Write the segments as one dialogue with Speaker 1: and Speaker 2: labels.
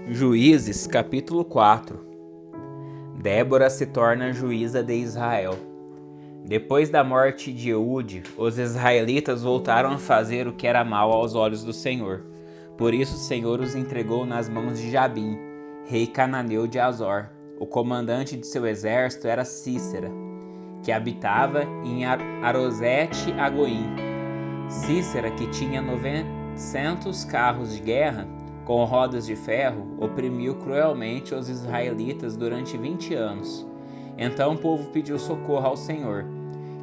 Speaker 1: Juízes, capítulo 4. Débora se torna juíza de Israel. Depois da morte de Eude, os israelitas voltaram a fazer o que era mal aos olhos do Senhor. Por isso o Senhor os entregou nas mãos de Jabim, rei cananeu de Azor. O comandante de seu exército era Císera, que habitava em Arosete-Agoim. Císera, que tinha 900 carros de guerra, com rodas de ferro, oprimiu cruelmente os israelitas durante 20 anos. Então o povo pediu socorro ao Senhor.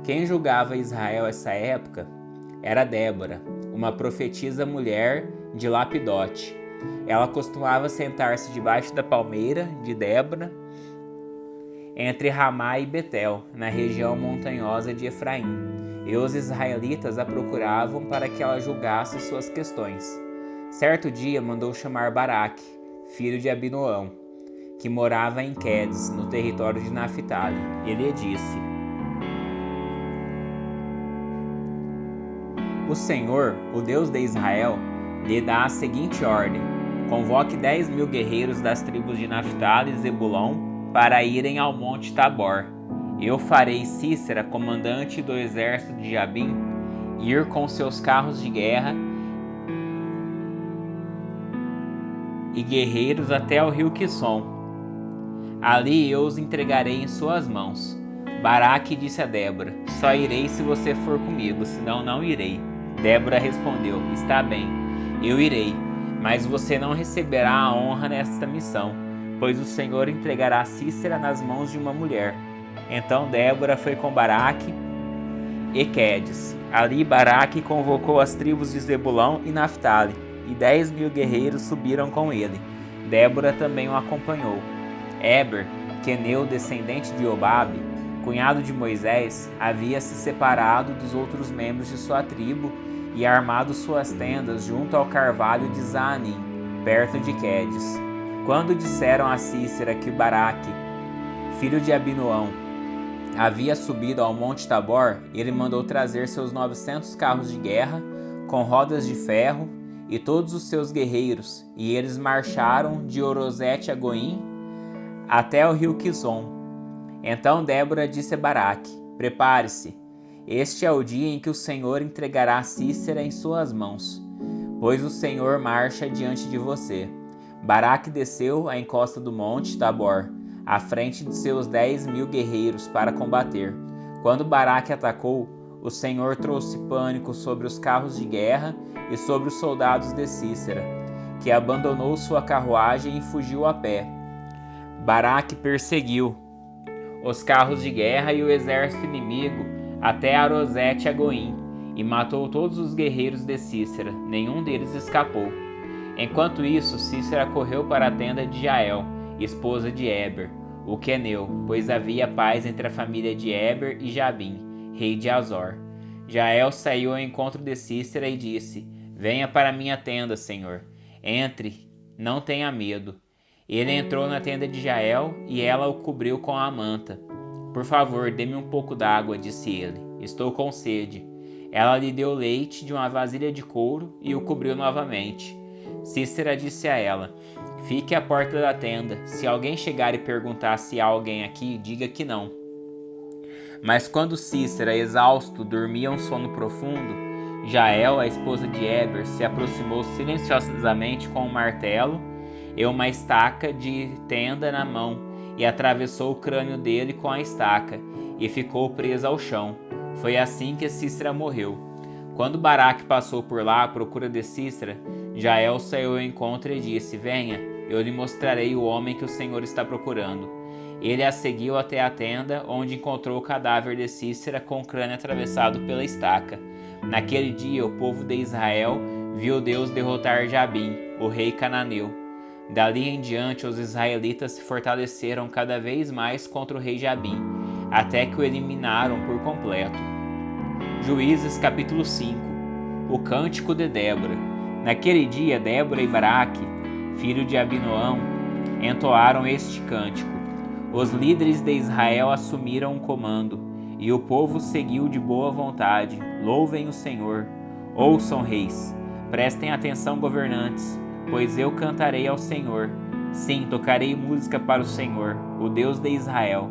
Speaker 1: Quem julgava Israel essa época era Débora, uma profetisa mulher de Lapidote. Ela costumava sentar-se debaixo da palmeira de Débora, entre Ramá e Betel, na região montanhosa de Efraim. E os israelitas a procuravam para que ela julgasse suas questões. Certo dia mandou chamar Baraque, filho de Abinoão, que morava em Quedes, no território de Naphtali. Ele lhe disse: O Senhor, o Deus de Israel, lhe dá a seguinte ordem: convoque 10.000 guerreiros das tribos de Naphtali e Zebulon para irem ao monte Tabor. Eu farei Císera, comandante do exército de Jabim, ir com seus carros de guerra e guerreiros até o rio Quisson. Ali eu os entregarei em suas mãos. Baraque disse a Débora: só irei se você for comigo, senão não irei. Débora respondeu: está bem, eu irei, mas você não receberá a honra nesta missão, pois o Senhor entregará Císera nas mãos de uma mulher. Então Débora foi com Baraque e Quedes. Ali Baraque convocou as tribos de Zebulão e Naphtali, e 10.000 guerreiros subiram com ele. Débora também o acompanhou. Éber, queneu, descendente de Obabe, cunhado de Moisés, havia se separado dos outros membros de sua tribo e armado suas tendas junto ao carvalho de Zaanim, perto de Quedes. Quando disseram a Císera que Baraque, filho de Abinoão, havia subido ao monte Tabor, ele mandou trazer seus 900 carros de guerra com rodas de ferro e todos os seus guerreiros, e eles marcharam de Arosete-Agoim até o rio Quizon. Então Débora disse a Baraque: prepare-se, este é o dia em que o Senhor entregará Císera em suas mãos, pois o Senhor marcha diante de você. Baraque desceu à encosta do monte Tabor, à frente de seus 10.000 guerreiros para combater. Quando Baraque atacou, o Senhor trouxe pânico sobre os carros de guerra e sobre os soldados de Císera, que abandonou sua carruagem e fugiu a pé. Baraque perseguiu os carros de guerra e o exército inimigo até Arosete-Agoim e matou todos os guerreiros de Císera, nenhum deles escapou. Enquanto isso, Císera correu para a tenda de Jael, esposa de Éber, o queneu, pois havia paz entre a família de Éber e Jabim, rei de Azor. Jael saiu ao encontro de Císera e disse: venha para minha tenda, Senhor. Entre, não tenha medo. Ele entrou na tenda de Jael e ela o cobriu com a manta. Por favor, dê-me um pouco d'água, disse ele. Estou com sede. Ela lhe deu leite de uma vasilha de couro e o cobriu novamente. Císera disse a ela: fique à porta da tenda. Se alguém chegar e perguntar se há alguém aqui, diga que não. Mas quando Císera, exausto, dormia um sono profundo, Jael, a esposa de Éber, se aproximou silenciosamente com um martelo e uma estaca de tenda na mão e atravessou o crânio dele com a estaca e ficou presa ao chão. Foi assim que Císera morreu. Quando Baraque passou por lá à procura de Císera, Jael saiu ao encontro e disse: venha, eu lhe mostrarei o homem que o Senhor está procurando. Ele a seguiu até a tenda, onde encontrou o cadáver de Císera com o crânio atravessado pela estaca. Naquele dia, o povo de Israel viu Deus derrotar Jabim, o rei cananeu. Dali em diante, os israelitas se fortaleceram cada vez mais contra o rei Jabim, até que o eliminaram por completo. Juízes capítulo 5. O cântico de Débora. Naquele dia, Débora e Baraque, filho de Abinoão, entoaram este cântico. Os líderes de Israel assumiram o comando, e o povo seguiu de boa vontade. Louvem o Senhor. Ouçam, reis. Prestem atenção, governantes, pois eu cantarei ao Senhor. Sim, tocarei música para o Senhor, o Deus de Israel.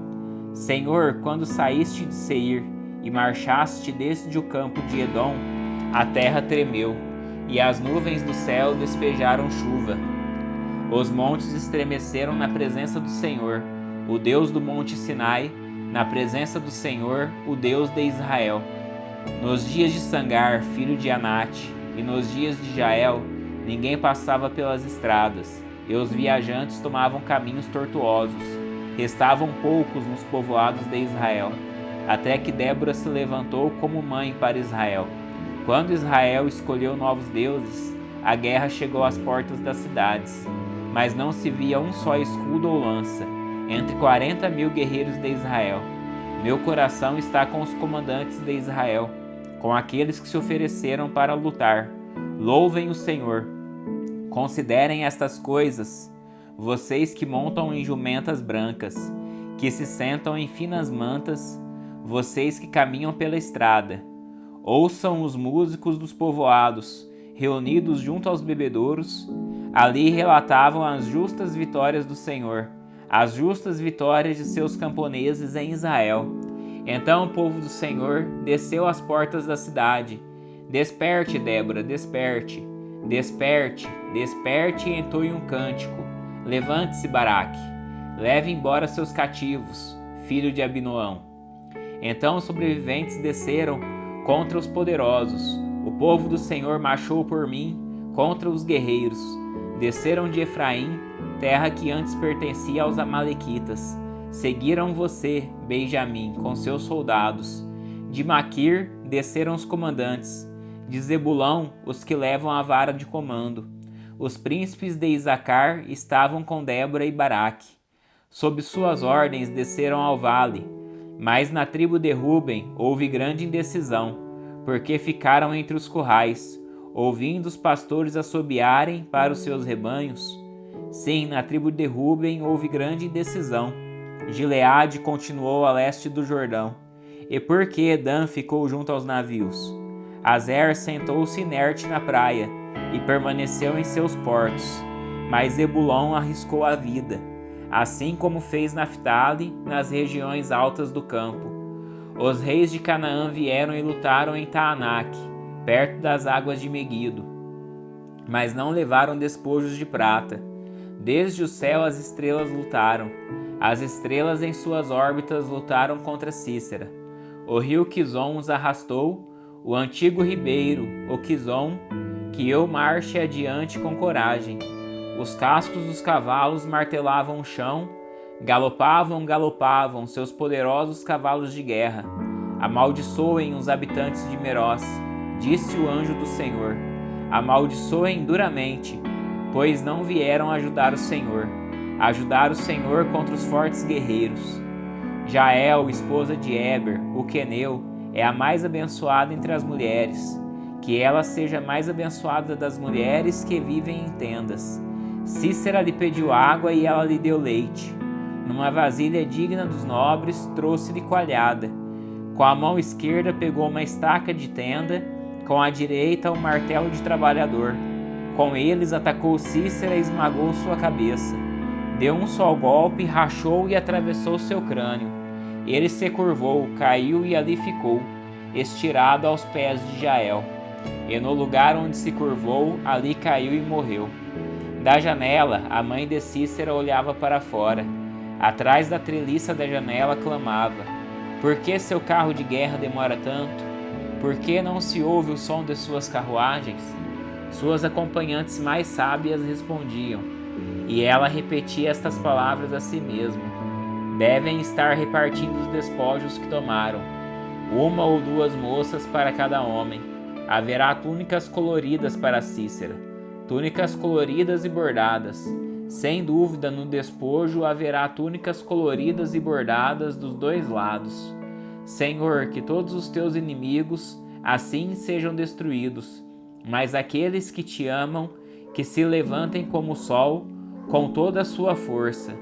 Speaker 1: Senhor, quando saíste de Seir e marchaste desde o campo de Edom, a terra tremeu, e as nuvens do céu despejaram chuva. Os montes estremeceram na presença do Senhor, o Deus do monte Sinai, na presença do Senhor, o Deus de Israel. Nos dias de Sangar, filho de Anate, e nos dias de Jael, ninguém passava pelas estradas, e os viajantes tomavam caminhos tortuosos. Restavam poucos nos povoados de Israel, até que Débora se levantou como mãe para Israel. Quando Israel escolheu novos deuses, a guerra chegou às portas das cidades, mas não se via um só escudo ou lança, entre 40.000 guerreiros de Israel. Meu coração está com os comandantes de Israel, com aqueles que se ofereceram para lutar. Louvem o Senhor. Considerem estas coisas, vocês que montam em jumentas brancas, que se sentam em finas mantas, vocês que caminham pela estrada. Ouçam os músicos dos povoados, reunidos junto aos bebedouros. Ali relatavam as justas vitórias do Senhor, as justas vitórias de seus camponeses em Israel. Então o povo do Senhor desceu às portas da cidade. Desperte, Débora, desperte. Desperte, desperte e entoie um cântico. Levante-se, Baraque. Leve embora seus cativos, filho de Abinoão. Então os sobreviventes desceram contra os poderosos. O povo do Senhor marchou por mim contra os guerreiros. Desceram de Efraim, terra que antes pertencia aos amalequitas. Seguiram você, Benjamim, com seus soldados. De Maquir desceram os comandantes. De Zebulão, os que levam a vara de comando. Os príncipes de Isacar estavam com Débora e Baraque. Sob suas ordens desceram ao vale. Mas na tribo de Ruben houve grande indecisão, porque ficaram entre os currais, ouvindo os pastores assobiarem para os seus rebanhos. Sim, na tribo de Ruben houve grande indecisão. Gileade continuou a leste do Jordão. E por que Edã ficou junto aos navios? Azer sentou-se inerte na praia e permaneceu em seus portos. Mas Zebulon arriscou a vida, assim como fez Naftali nas regiões altas do campo. Os reis de Canaã vieram e lutaram em Taanaque, perto das águas de Meguido, mas não levaram despojos de prata. Desde o céu as estrelas lutaram. As estrelas em suas órbitas lutaram contra Cícera. O rio Quizon os arrastou, o antigo ribeiro, o Quizon, que eu marche adiante com coragem. Os cascos dos cavalos martelavam o chão, galopavam seus poderosos cavalos de guerra. Amaldiçoem os habitantes de Meroz, disse o anjo do Senhor. Amaldiçoem duramente, pois não vieram ajudar o Senhor contra os fortes guerreiros. Jael, esposa de Eber, o queneu, é a mais abençoada entre as mulheres. Que ela seja mais abençoada das mulheres que vivem em tendas. Cícera lhe pediu água e ela lhe deu leite. Numa vasilha digna dos nobres, trouxe-lhe coalhada. Com a mão esquerda pegou uma estaca de tenda, com a direita um martelo de trabalhador. Com eles atacou Cícera e esmagou sua cabeça. Deu um só golpe, rachou e atravessou seu crânio. Ele se curvou, caiu e ali ficou, estirado aos pés de Jael. E no lugar onde se curvou, ali caiu e morreu. Da janela, a mãe de Cícera olhava para fora. Atrás da treliça da janela clamava: por que seu carro de guerra demora tanto? Por que não se ouve o som de suas carruagens? Suas acompanhantes mais sábias respondiam, e ela repetia estas palavras a si mesma: devem estar repartindo os despojos que tomaram, 1 ou 2 moças para cada homem. Haverá túnicas coloridas para Cícera, túnicas coloridas e bordadas. Sem dúvida, no despojo haverá túnicas coloridas e bordadas dos 2 lados. Senhor, que todos os teus inimigos assim sejam destruídos, mas aqueles que te amam, que se levantem como o sol, com toda a sua força.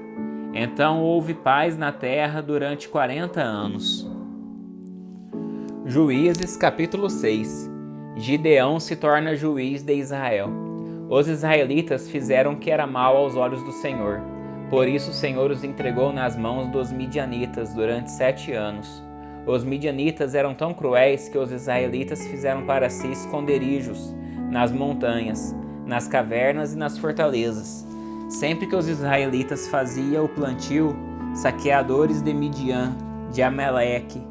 Speaker 1: Então houve paz na terra durante 40 anos. Juízes capítulo 6. Gideão se torna juiz de Israel. Os israelitas fizeram o que era mal aos olhos do Senhor. Por isso o Senhor os entregou nas mãos dos midianitas durante 7 anos. Os midianitas eram tão cruéis que os israelitas fizeram para si esconderijos nas montanhas, nas cavernas e nas fortalezas. Sempre que os israelitas faziam o plantio, saqueadores de Midian, de Amaleque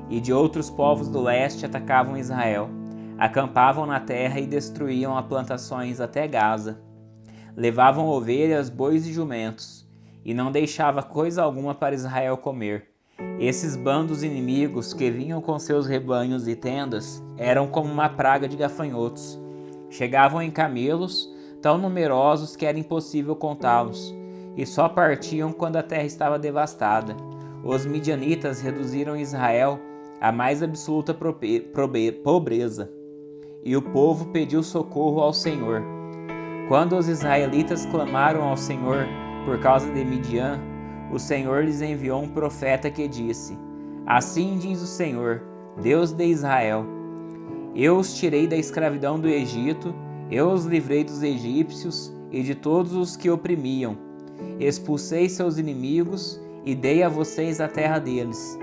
Speaker 1: e de outros povos do leste atacavam Israel. Acampavam na terra e destruíam as plantações até Gaza. Levavam ovelhas, bois e jumentos, e não deixava coisa alguma para Israel comer. Esses bandos inimigos que vinham com seus rebanhos e tendas eram como uma praga de gafanhotos. Chegavam em camelos, tão numerosos que era impossível contá-los, e só partiam quando a terra estava devastada. Os midianitas reduziram Israel à mais absoluta pobreza, e o povo pediu socorro ao Senhor. Quando os israelitas clamaram ao Senhor por causa de Midian, o Senhor lhes enviou um profeta que disse: Assim diz o Senhor, Deus de Israel: Eu os tirei da escravidão do Egito, eu os livrei dos egípcios e de todos os que oprimiam. Expulsei seus inimigos e dei a vocês a terra deles.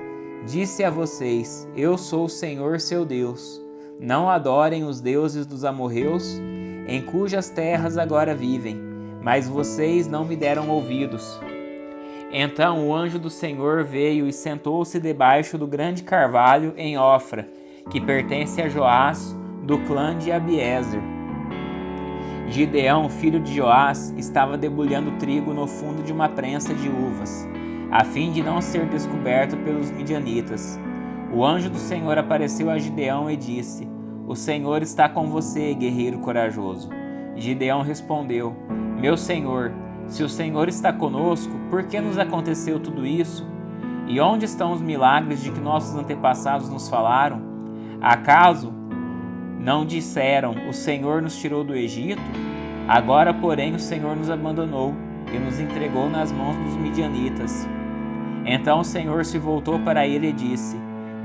Speaker 1: Disse a vocês: Eu sou o Senhor seu Deus. Não adorem os deuses dos amorreus, em cujas terras agora vivem, mas vocês não me deram ouvidos. Então o anjo do Senhor veio e sentou-se debaixo do grande carvalho em Ofra, que pertence a Joás, do clã de Abiezer. Gideão, filho de Joás, estava debulhando trigo no fundo de uma prensa de uvas, a fim de não ser descoberto pelos midianitas. O anjo do Senhor apareceu a Gideão e disse: O Senhor está com você, guerreiro corajoso. Gideão respondeu: Meu Senhor, se o Senhor está conosco, por que nos aconteceu tudo isso? E onde estão os milagres de que nossos antepassados nos falaram? Acaso não disseram: O Senhor nos tirou do Egito? Agora, porém, o Senhor nos abandonou e nos entregou nas mãos dos midianitas. Então o Senhor se voltou para ele e disse: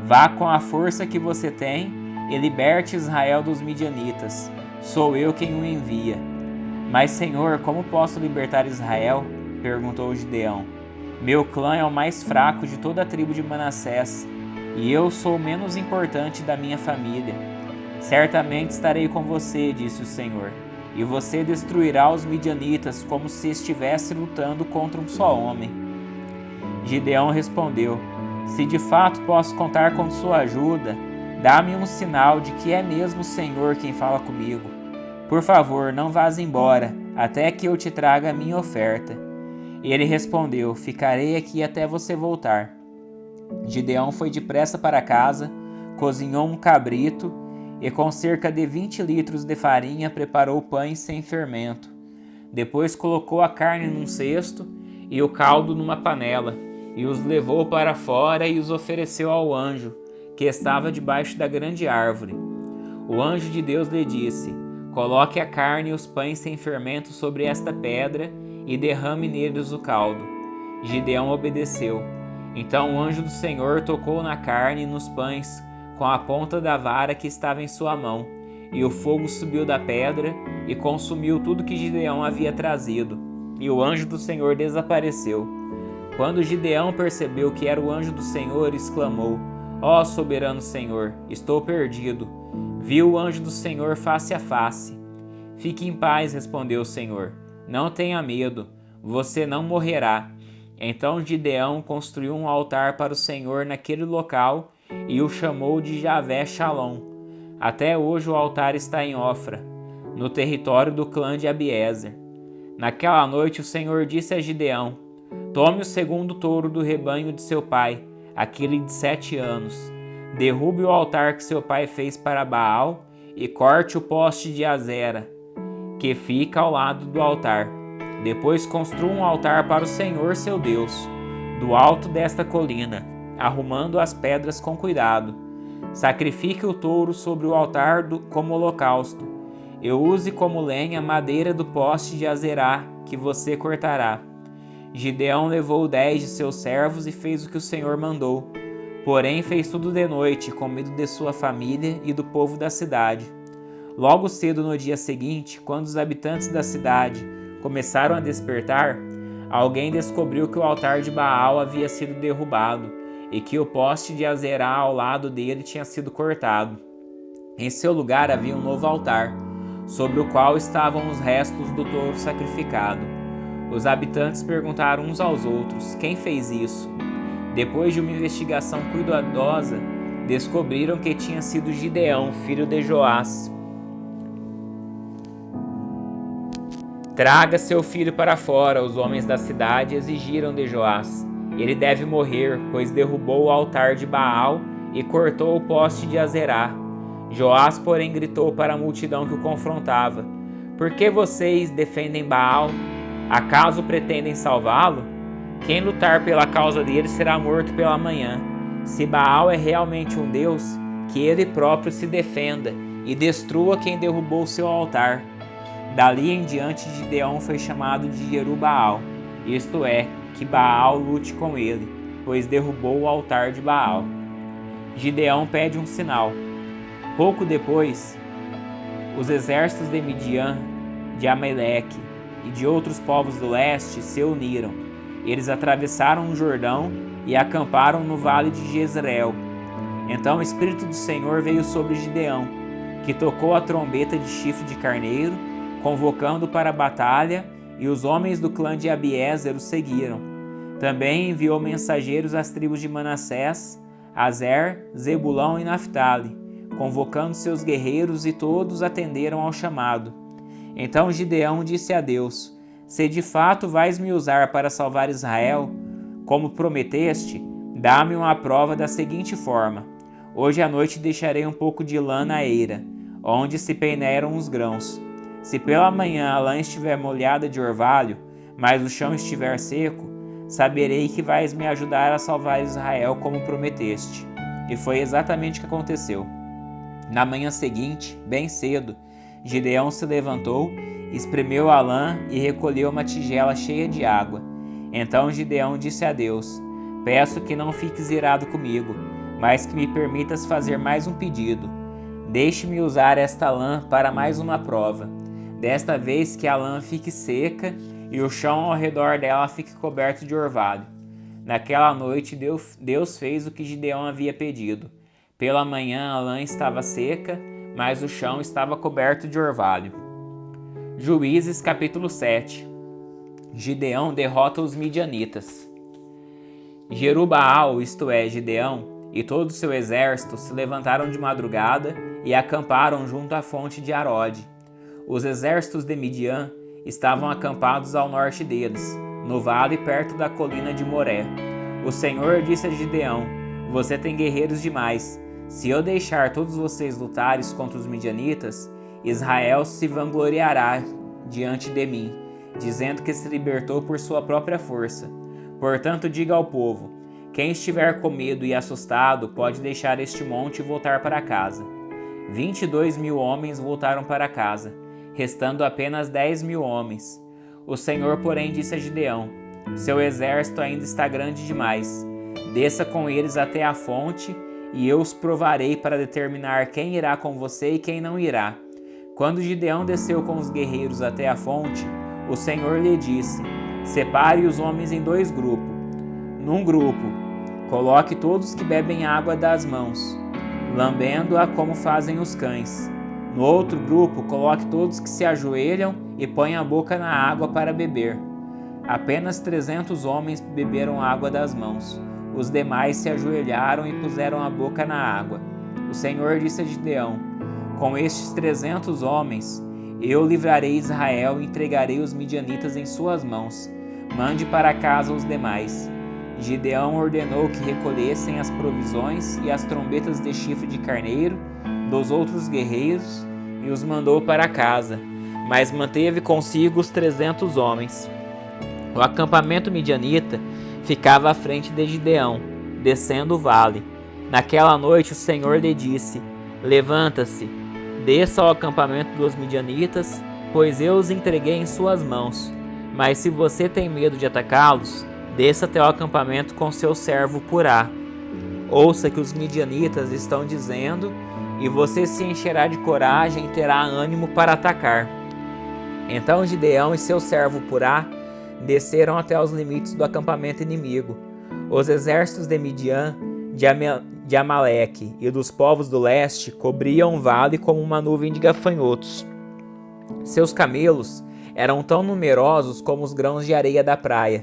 Speaker 1: Vá com a força que você tem e liberte Israel dos midianitas. Sou eu quem o envia. Mas, Senhor, como posso libertar Israel? Perguntou Gideão. Meu clã é o mais fraco de toda a tribo de Manassés, e eu sou o menos importante da minha família. Certamente estarei com você, disse o Senhor, e você destruirá os midianitas como se estivesse lutando contra um só homem. Gideão respondeu: Se de fato posso contar com sua ajuda, dá-me um sinal de que é mesmo o Senhor quem fala comigo. Por favor, não vás embora, até que eu te traga a minha oferta. Ele respondeu: Ficarei aqui até você voltar. Gideão foi depressa para casa, cozinhou um cabrito e com cerca de 20 litros de farinha preparou pães sem fermento. Depois colocou a carne num cesto e o caldo numa panela, e os levou para fora e os ofereceu ao anjo, que estava debaixo da grande árvore. O anjo de Deus lhe disse: Coloque a carne e os pães sem fermento sobre esta pedra e derrame neles o caldo. Gideão obedeceu. Então o anjo do Senhor tocou na carne e nos pães com a ponta da vara que estava em sua mão, e o fogo subiu da pedra e consumiu tudo que Gideão havia trazido, e o anjo do Senhor desapareceu. Quando Gideão percebeu que era o anjo do Senhor, exclamou: Ó soberano Senhor, estou perdido. Viu o anjo do Senhor face a face. Fique em paz, respondeu o Senhor. Não tenha medo, você não morrerá. Então Gideão construiu um altar para o Senhor naquele local e o chamou de Javé Shalom. Até hoje o altar está em Ofra, no território do clã de Abiezer. Naquela noite o Senhor disse a Gideão: Tome o segundo touro do rebanho de seu pai, aquele de 7 anos. Derrube o altar que seu pai fez para Baal e corte o poste de Azera, que fica ao lado do altar. Depois construa um altar para o Senhor seu Deus, do alto desta colina, arrumando as pedras com cuidado. Sacrifique o touro sobre o altar como holocausto. E use como lenha madeira do poste de Azerá, que você cortará. Gideão levou 10 de seus servos e fez o que o Senhor mandou. Porém fez tudo de noite, com medo de sua família e do povo da cidade. Logo cedo no dia seguinte, quando os habitantes da cidade começaram a despertar, alguém descobriu que o altar de Baal havia sido derrubado e que o poste de Azerá ao lado dele tinha sido cortado. Em seu lugar havia um novo altar, sobre o qual estavam os restos do touro sacrificado. Os habitantes perguntaram uns aos outros: quem fez isso? Depois de uma investigação cuidadosa, descobriram que tinha sido Gideão, filho de Joás. Traga seu filho para fora, os homens da cidade exigiram de Joás. Ele deve morrer, pois derrubou o altar de Baal e cortou o poste de Azerá. Joás, porém, gritou para a multidão que o confrontava: por que vocês defendem Baal? Acaso pretendem salvá-lo? Quem lutar pela causa dele será morto pela manhã. Se Baal é realmente um deus, que ele próprio se defenda e destrua quem derrubou seu altar. Dali em diante, Gideão foi chamado de Jerubaal, isto é, que Baal lute com ele, pois derrubou o altar de Baal. Gideão pede um sinal. Pouco depois, os exércitos de Midian, de Amaleque e de outros povos do leste se uniram. Eles atravessaram o Jordão e acamparam no vale de Jezreel. Então o Espírito do Senhor veio sobre Gideão, que tocou a trombeta de chifre de carneiro, convocando para a batalha, e os homens do clã de Abiézer o seguiram. Também enviou mensageiros às tribos de Manassés, Azer, Zebulão e Naftali, convocando seus guerreiros, e todos atenderam ao chamado. Então Gideão disse a Deus: se de fato vais me usar para salvar Israel, como prometeste, dá-me uma prova da seguinte forma: hoje à noite deixarei um pouco de lã na eira, onde se peneiram os grãos. Se pela manhã a lã estiver molhada de orvalho, mas o chão estiver seco, saberei que vais me ajudar a salvar Israel como prometeste. E foi exatamente o que aconteceu. Na manhã seguinte, bem cedo, Gideão se levantou, espremeu a lã e recolheu uma tigela cheia de água. Então Gideão disse a Deus: peço que não fiques irado comigo, mas que me permitas fazer mais um pedido. Deixe-me usar esta lã para mais uma prova. Desta vez que a lã fique seca e o chão ao redor dela fique coberto de orvalho. Naquela noite Deus fez o que Gideão havia pedido. Pela manhã a lã estava seca, mas o chão estava coberto de orvalho. Juízes capítulo 7. Gideão derrota os midianitas. Jerubaal, isto é, Gideão, e todo o seu exército se levantaram de madrugada e acamparam junto à fonte de Arode. Os exércitos de Midian estavam acampados ao norte deles, no vale perto da colina de Moré. O Senhor disse a Gideão: você tem guerreiros demais. Se eu deixar todos vocês lutares contra os midianitas, Israel se vangloriará diante de mim, dizendo que se libertou por sua própria força. Portanto, diga ao povo: quem estiver com medo e assustado pode deixar este monte e voltar para casa. 22.000 homens voltaram para casa, restando apenas 10.000 homens. O Senhor, porém, disse a Gideão: seu exército ainda está grande demais. Desça com eles até a fonte, e eu os provarei para determinar quem irá com você e quem não irá. Quando Gideão desceu com os guerreiros até a fonte, o Senhor lhe disse: separe os homens em 2 grupos. Num grupo, coloque todos que bebem água das mãos, lambendo-a como fazem os cães. No outro grupo, coloque todos que se ajoelham e põem a boca na água para beber. Apenas 300 homens beberam água das mãos. Os demais se ajoelharam e puseram a boca na água. O Senhor disse a Gideão: com estes 300 homens, eu livrarei Israel e entregarei os midianitas em suas mãos. Mande para casa os demais. Gideão ordenou que recolhessem as provisões e as trombetas de chifre de carneiro dos outros guerreiros e os mandou para casa, mas manteve consigo os 300 homens. O acampamento midianita ficava à frente de Gideão, descendo o vale. Naquela noite o Senhor lhe disse: levanta-se, desça ao acampamento dos midianitas, pois eu os entreguei em suas mãos. Mas se você tem medo de atacá-los, desça até o acampamento com seu servo Purá. Ouça que os midianitas estão dizendo e você se encherá de coragem e terá ânimo para atacar. Então Gideão e seu servo Purá desceram até os limites do acampamento inimigo. Os exércitos de Midian, de Amaleque e dos povos do leste cobriam o vale como uma nuvem de gafanhotos. Seus camelos eram tão numerosos como os grãos de areia da praia,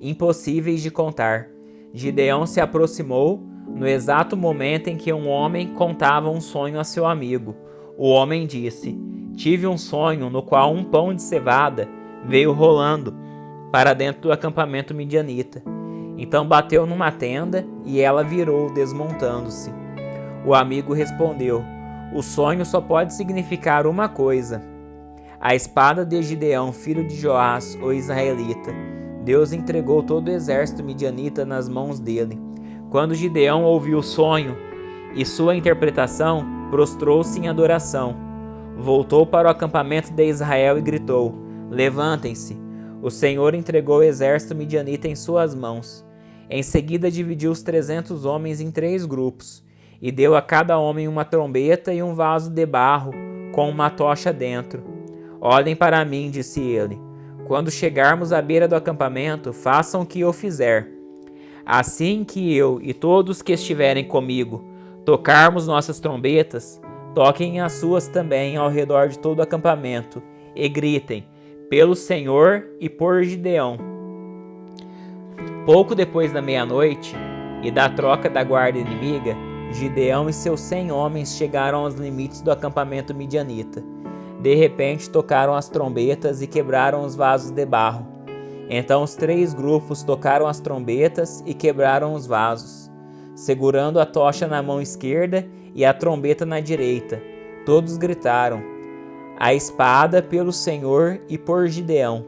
Speaker 1: impossíveis de contar. Gideão se aproximou no exato momento em que um homem contava um sonho a seu amigo. O homem disse: "Tive um sonho no qual um pão de cevada veio rolando para dentro do acampamento midianita. Então bateu numa tenda e ela virou, desmontando-se." O amigo respondeu: "O sonho só pode significar uma coisa: a espada de Gideão, filho de Joás, o israelita. Deus entregou todo o exército midianita nas mãos dele." Quando Gideão ouviu o sonho e sua interpretação, prostrou-se em adoração. Voltou para o acampamento de Israel e gritou: "Levantem-se! O Senhor entregou o exército midianita em suas mãos." Em seguida dividiu os 300 homens em 3 grupos e deu a cada homem uma trombeta e um vaso de barro com uma tocha dentro. "Olhem para mim", disse ele. "Quando chegarmos à beira do acampamento, façam o que eu fizer. Assim que eu e todos que estiverem comigo tocarmos nossas trombetas, toquem as suas também ao redor de todo o acampamento e gritem: pelo Senhor e por Gideão." Pouco depois da meia-noite e da troca da guarda inimiga, Gideão e seus 100 homens chegaram aos limites do acampamento midianita. De repente tocaram as trombetas e quebraram os vasos de barro. Então os 3 grupos tocaram as trombetas e quebraram os vasos, segurando a tocha na mão esquerda e a trombeta na direita. Todos gritaram: "A espada pelo Senhor e por Gideão."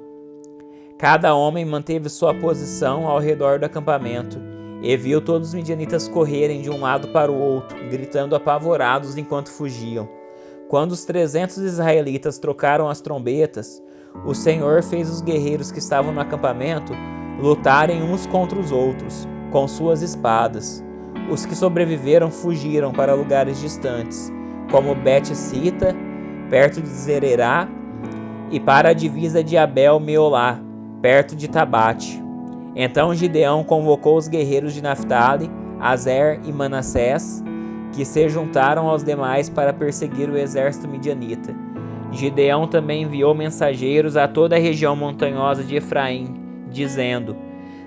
Speaker 1: Cada homem manteve sua posição ao redor do acampamento e viu todos os midianitas correrem de um lado para o outro, gritando apavorados enquanto fugiam. Quando os 300 israelitas trocaram as trombetas, o Senhor fez os guerreiros que estavam no acampamento lutarem uns contra os outros, com suas espadas. Os que sobreviveram fugiram para lugares distantes, como Bet-Sita, perto de Zererá, e para a divisa de Abel-Meolá, perto de Tabate. Então Gideão convocou os guerreiros de Naftali, Azer e Manassés, que se juntaram aos demais para perseguir o exército midianita. Gideão também enviou mensageiros a toda a região montanhosa de Efraim, dizendo: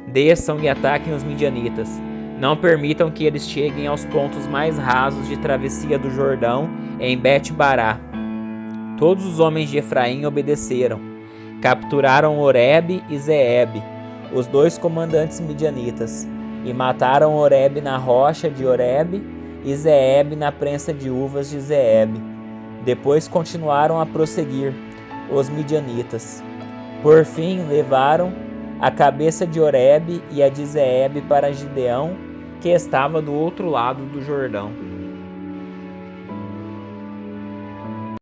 Speaker 1: "Desçam e ataquem os midianitas. Não permitam que eles cheguem aos pontos mais rasos de travessia do Jordão, em Bet-Bará." Todos os homens de Efraim obedeceram. Capturaram Oreb e Zeeb, os 2 comandantes midianitas, e mataram Oreb na rocha de Oreb e Zeeb na prensa de uvas de Zeeb. Depois continuaram a prosseguir os midianitas. Por fim, levaram a cabeça de Oreb e a de Zeeb para Gideão, que estava do outro lado do Jordão.